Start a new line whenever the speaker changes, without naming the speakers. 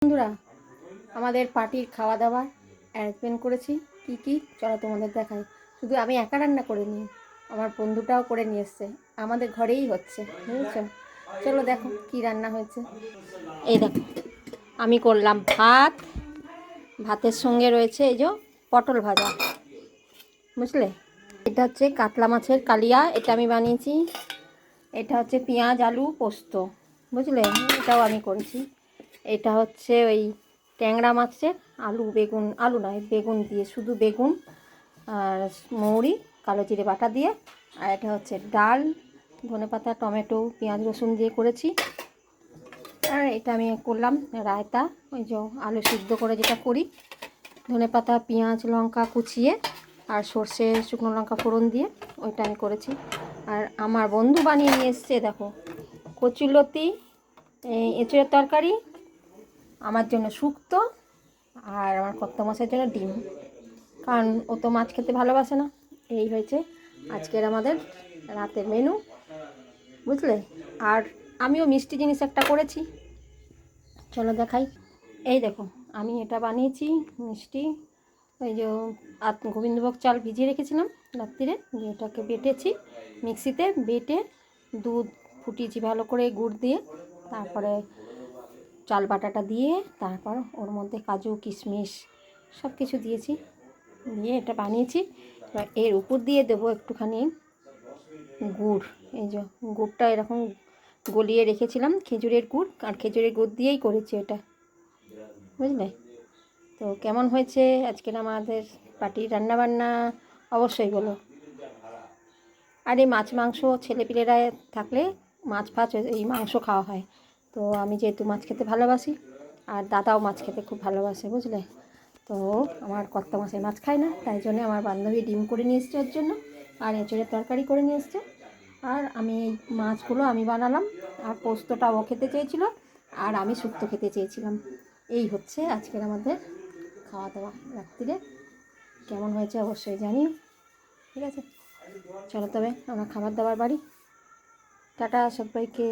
বন্ধুরা, আমাদের পার্টির খাওয়া দাওয়ার অ্যারেঞ্জমেন্ট করেছি। কি কি চলো তোমাদের দেখাই। শুধু আমি একা রান্না করিনি, আমার বন্ধুটাও করে নিয়ে এসছে। আমাদের ঘরেই হচ্ছে, বুঝেছো? চলো দেখো কি রান্না হয়েছে। এই দেখো, আমি করলাম ভাত, ভাতের সঙ্গে রয়েছে এই যে পটল ভাজা, বুঝলে। এটা হচ্ছে কাতলা মাছের কালিয়া, এটা আমি বানিয়েছি। এটা হচ্ছে পেঁয়াজ আলু পোস্ত, বুঝলে, এটাও আমি করেছি। এটা হচ্ছে ওই ট্যাংরা মাছের আলু বেগুন, আলু নয় বেগুন দিয়ে, শুধু বেগুন আর মৌরি কালো জিরে বাটা দিয়ে। আর এটা হচ্ছে ডাল, ধনেপাতা টমেটো পেঁয়াজ রসুন দিয়ে করেছি। আর এটা আমি করলাম রায়তা, ওই যে আলু সিদ্ধ করে যেটা করি, ধনেপাতা পেঁয়াজ লঙ্কা কুচিয়ে আর সর্ষে শুকনো লঙ্কা ফোড়ন দিয়ে, ওইটা আমি করেছি। আর আমার বন্ধু বানিয়ে নিয়ে এসছে, দেখো, কচুলতি এঁচড়ের তরকারি, আমার জন্য শুক্তো, আর আমার কর্তা মাছের জন্য ডিম, কারণ ও তো মাছ খেতে ভালোবাসে না। এই হয়েছে আজকের আমাদের রাতের মেনু, বুঝলে। আর আমিও মিষ্টি জিনিস একটা করেছি, চলো দেখাই। এই দেখো, আমি এটা বানিয়েছি মিষ্টি। ওই যে গোবিন্দভোগ চাল ভিজিয়ে রেখেছিলাম রাত্রিরে, এটাকে বেটেছি মিক্সিতে, বেটে দুধ ফুটিয়েছি ভালো করে গুড় দিয়ে, তারপরে চাল বাটাটা দিয়ে, তারপর ওর মধ্যে কাজু কিশমিশ সব কিছু দিয়েছি, দিয়ে এটা বানিয়েছি। এবার এর উপর দিয়ে দেবো একটুখানি গুড়। এই যে গুড়টা এরকম গলিয়ে রেখেছিলাম, খেজুরের গুড়, আর খেজুরের গুড় দিয়েই করেছি এটা, বুঝলে। তো কেমন হয়েছে আজকের আমাদের পার্টির রান্নাবান্না অবশ্যই বলো। আর এই মাছ মাংস ছেলেপিলেরা থাকলে মাছ ফাছ এই মাংস খাওয়া হয়। তো আমি যেহেতু মাছ খেতে ভালোবাসি, আর দাদাও মাছ খেতে খুব ভালোবাসে, বুঝলে। তো আমার কর্তা মাছের মাছ খায় না, তাই জন্য আমার বান্ধবী ডিম করে নিয়ে এসছে ওর জন্য, আর এঁচড়ের তরকারি করে নিয়ে এসছে। আর আমি এই মাছগুলো আমি বানালাম, আর পোস্তটা ও খেতে চেয়েছিল, আর আমি শুক্তো খেতে চেয়েছিলাম। এই হচ্ছে আজকের আমাদের খাওয়া দাওয়া রাত্রিরে। কেমন হয়েছে অবশ্যই জানিও, ঠিক আছে। চলো তবে আমরা খাবার দাবার বাড়ি। টাটা সবাইকে।